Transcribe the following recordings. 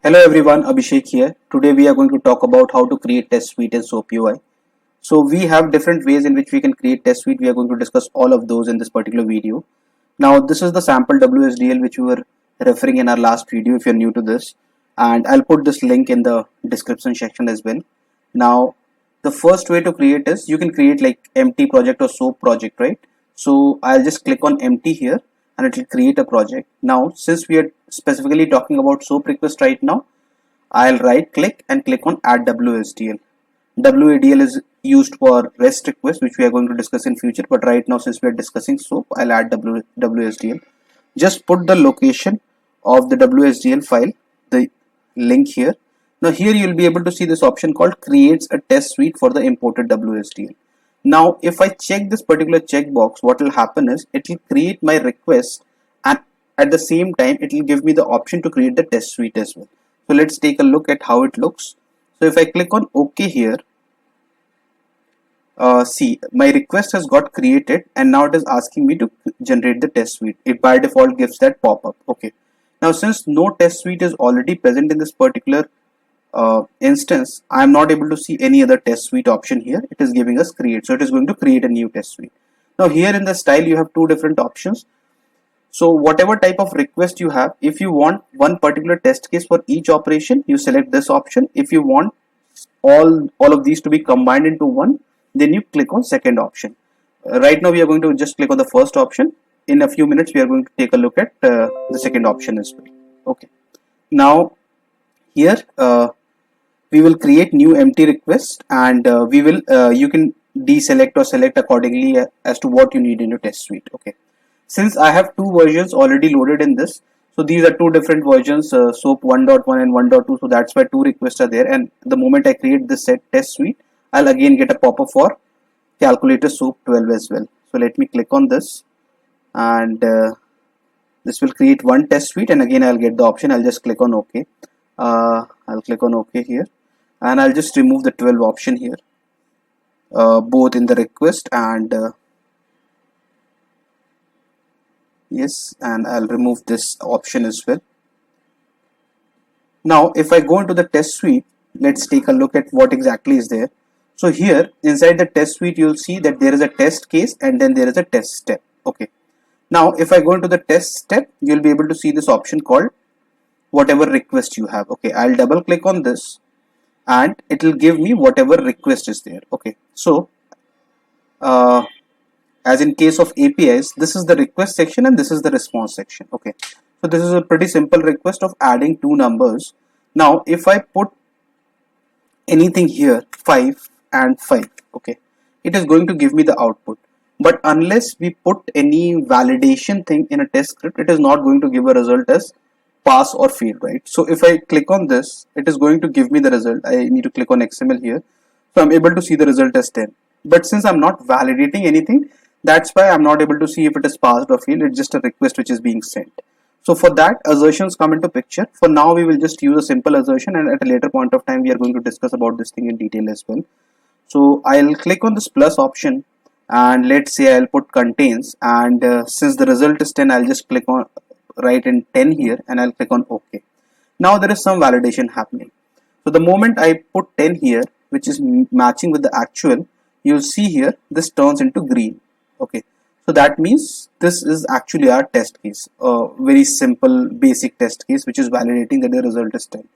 Hello everyone, Abhishek here. Today we are going to talk about how to create test suite in SOAP UI. So we have different ways in which we can create test suite. We are going to discuss all of those in this particular video. Now this is the sample WSDL which we were referring in our last video if you're new to this, and I'll put this link in the description section as well. Now the first way to create is you can create like empty project or SOAP project, right? So I'll just click on empty here and it will create a project. Now since we are specifically talking about SOAP request right now, I'll right click and click on add WSDL. WADL is used for REST request, which we are going to discuss in future, but right now since we are discussing SOAP, I'll add WSDL. Just put the location of the WSDL file, the link here. Now here you'll be able to see this option called creates a test suite for the imported WSDL. Now if I check this particular checkbox, what will happen is it will create my request, and at the same time it will give me the option to create the test suite as well. So let's take a look at how it looks. So if I click on OK here, see my request has got created and now it is asking me to generate the test suite. It by default gives that pop-up. Okay. Now since no test suite is already present in this particular instance, I am not able to see any other test suite option here. It is giving us create. So it is going to create a new test suite. Now here in the style you have two different options. So whatever type of request you have, if you want one particular test case for each operation, you select this option. If you want all of these to be combined into one, then you click on second option. Right now we are going to just click on the first option. In a few minutes we are going to take a look at the second option as well. Okay. Now here we will create new empty request, and we will you can deselect or select accordingly as to what you need in your test suite. Okay. Since I have two versions already loaded in this, so these are two different versions, SOAP 1.1 and 1.2, so that's why two requests are there, and the moment I create this set test suite, I'll again get a pop-up for calculator SOAP 12 as well. So let me click on this, and this will create one test suite, and again I'll get the option. I'll just click on OK. I'll click on OK here, and I'll just remove the 12 option here, both in the request and yes, and I'll remove this option as well. Now if I go into the test suite, let's take a look at what exactly is there. So here inside the test suite you'll see that there is a test case and then there is a test step. Okay. Now if I go into the test step, you'll be able to see this option called whatever request you have. Okay, I'll double click on this and it will give me whatever request is there. Okay, so as in case of APIs, this is the request section and this is the response section. Okay, so this is a pretty simple request of adding two numbers. Now if I put anything here, 5 and 5, okay, it is going to give me the output, but unless we put any validation thing in a test script, it is not going to give a result as pass or fail, right? So if I click on this, it is going to give me the result. I need to click on XML here, so I'm able to see the result as 10, but since I'm not validating anything, that's why I'm not able to see if it is passed or failed. It's just a request which is being sent. So for that, assertions come into picture. For now we will just use a simple assertion, and at a later point of time we are going to discuss about this thing in detail as well. So I'll click on this plus option, and let's say I'll put contains, and since the result is 10, I'll just click on write in 10 here and I'll click on OK. Now there is some validation happening. So the moment I put 10 here, which is matching with the actual, you'll see here this turns into green. Okay, so that means this is actually our test case, a very simple basic test case which is validating that the result is 10.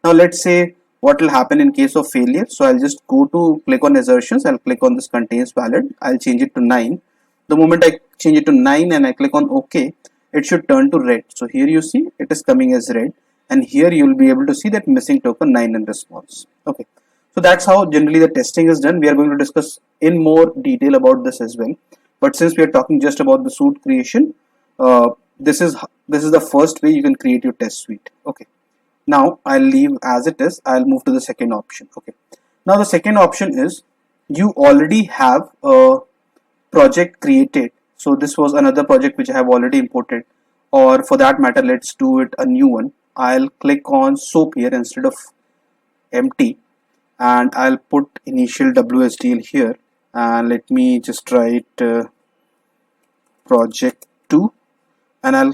Now let's say what will happen in case of failure. So I'll just go to click on assertions, I'll click on this contains valid, I'll change it to 9. The moment I change it to 9 and I click on OK, it should turn to red. So here you see it is coming as red, and here you will be able to see that missing token 9 in response. Okay, so that's how generally the testing is done. We are going to discuss in more detail about this as well, but since we are talking just about the suite creation, this is the first way you can create your test suite. Okay, now I'll leave as it is. I'll move to the second option. Okay, now the second option is you already have a project created. So this was another project which I have already imported, or for that matter let's do it a new one. I'll click on SOAP here instead of empty, and I'll put initial WSDL here, and let me just write project 2, and I'll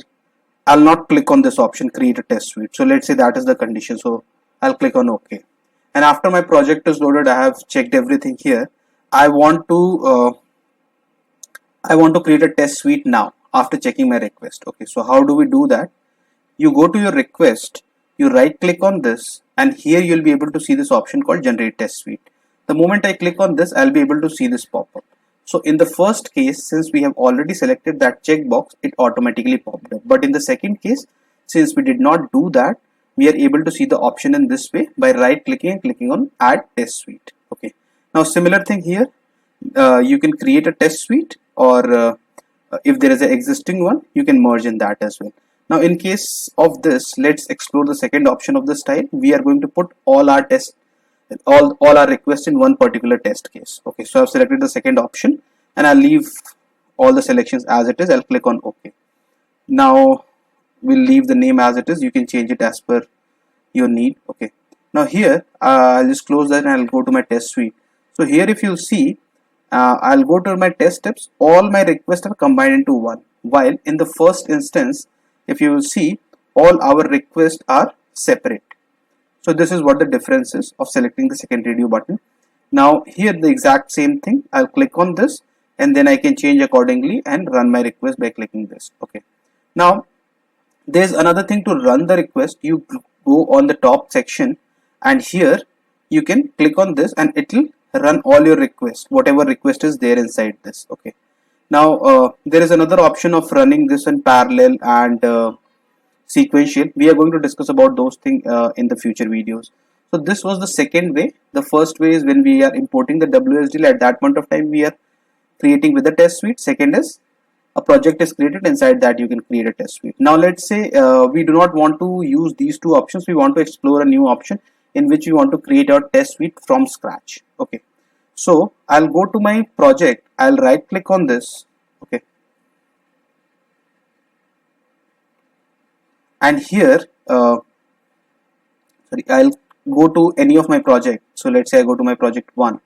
I'll not click on this option, create a test suite. So let's say that is the condition. So I'll click on OK. And after my project is loaded, I have checked everything here. I want to create a test suite now after checking my request. Okay, so how do we do that? You go to your request, you right click on this, and here you'll be able to see this option called generate test suite. The moment I click on this, I'll be able to see this pop up. So in the first case, since we have already selected that checkbox, it automatically popped up. But in the second case, since we did not do that, we are able to see the option in this way by right clicking and clicking on add test suite. Okay. Now similar thing here, you can create a test suite, or if there is an existing one, you can merge in that as well. Now in case of this, let's explore the second option of the style. We are going to put all our requests in one particular test case. Okay, so I've selected the second option and I'll leave all the selections as it is. I'll click on OK. Now we'll leave the name as it is. You can change it as per your need. Okay, now here I'll just close that and I'll go to my test suite. So here if you'll see, I'll go to my test steps. All my requests are combined into one, while in the first instance, if you will see, all our requests are separate. So this is what the difference is of selecting the second radio button. Now here the exact same thing. I'll click on this and then I can change accordingly and run my request by clicking this. Okay. Now there's another thing to run the request. You go on the top section and here you can click on this and it will run all your requests, whatever request is there inside this. Okay. Now there is another option of running this in parallel and sequential. We are going to discuss about those things in the future videos. So this was the second way. The first way is when we are importing the WSDL. At that point of time we are creating with the test suite. Second is a project is created, inside that you can create a test suite. Now let's say we do not want to use these two options. We want to explore a new option in which we want to create our test suite from scratch. Okay, so I'll go to my project, I'll right click on this. Okay, and here I'll go to any of my project. So let's say I go to my project 1,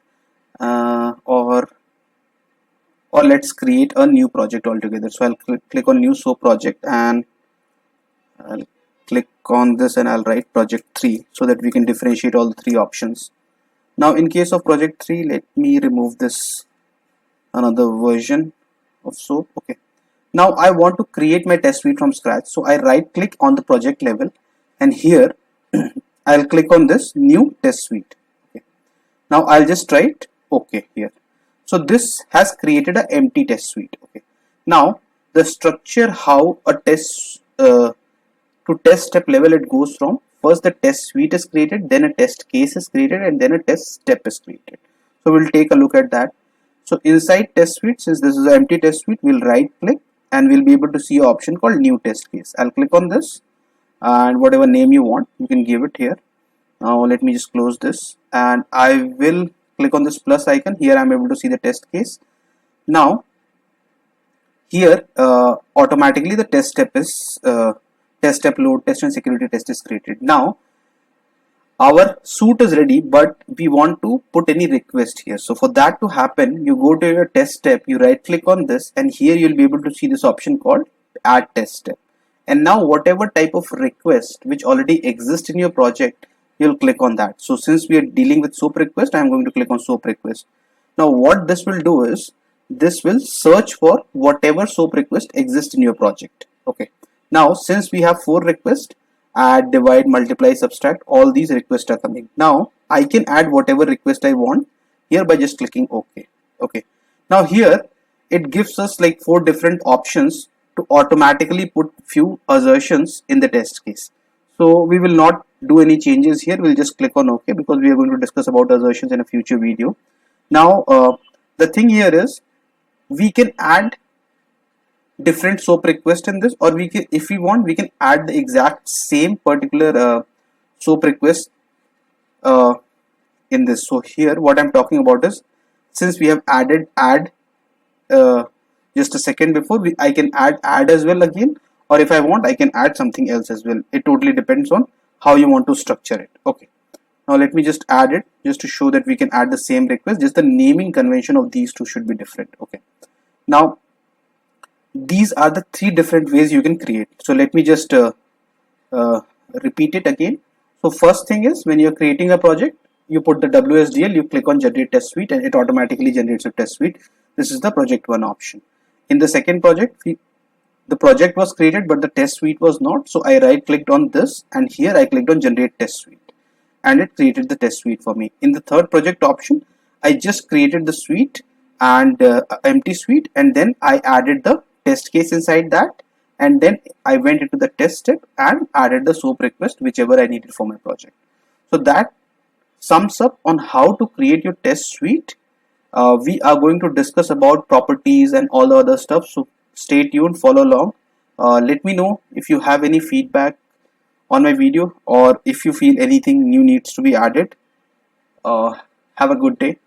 or let's create a new project altogether. So I'll click on new SOAP project and I'll click on this and I'll write project 3 so that we can differentiate all the three options. Now in case of project 3, let me remove this another version of SOAP. Okay, now I want to create my test suite from scratch. So I right click on the project level and here I'll click on this new test suite. Okay, now I'll just write OK here. So this has created an empty test suite. Okay, now the structure, how a test to test step level it goes from: first the test suite is created, then a test case is created, and then a test step is created. So we'll take a look at that. So inside test suite, since this is an empty test suite, we'll right click and we'll be able to see an option called new test case. I'll click on this and whatever name you want, you can give it here. Now let me just close this and I will click on this plus icon. Here I'm able to see the test case. Now here automatically the test step is test step load test and security test is created. Now our suite is ready, but we want to put any request here. So for that to happen, you go to your test step, you right click on this and here you'll be able to see this option called add test step. And now whatever type of request which already exists in your project, you'll click on that. So since we are dealing with SOAP request, I'm going to click on SOAP request. Now what this will do is this will search for whatever SOAP request exists in your project. Okay, now since we have 4 requests, add, divide, multiply, subtract, all these requests are coming. Now I can add whatever request I want here by just clicking OK. Okay, now here it gives us like 4 different options to automatically put few assertions in the test case. So we will not do any changes here. We'll just click on OK because we are going to discuss about assertions in a future video. Now the thing here is we can add different SOAP request in this, or we can, if we want, we can add the exact same particular SOAP request in this. So here what I'm talking about is, since we have added add just a second before, I can add as well again, or if I want I can add something else as well. It totally depends on how you want to structure it. Okay, now let me just add it just to show that we can add the same request, just the naming convention of these two should be different. Okay, now these are the three different ways you can create. So let me just uh, repeat it again. So first thing is, when you're creating a project, you put the WSDL, you click on generate test suite, and it automatically generates a test suite. This is the project one option. In the second project, the project was created but the test suite was not, so I right clicked on this and here I clicked on generate test suite and it created the test suite for me. In the third project option, I just created the suite and empty suite, and then I added the test case inside that, and then I went into the test step and added the SOAP request whichever I needed for my project. So that sums up on how to create your test suite. We are going to discuss about properties and all the other stuff, so stay tuned, follow along. Let me know if you have any feedback on my video or if you feel anything new needs to be added. Have a good day.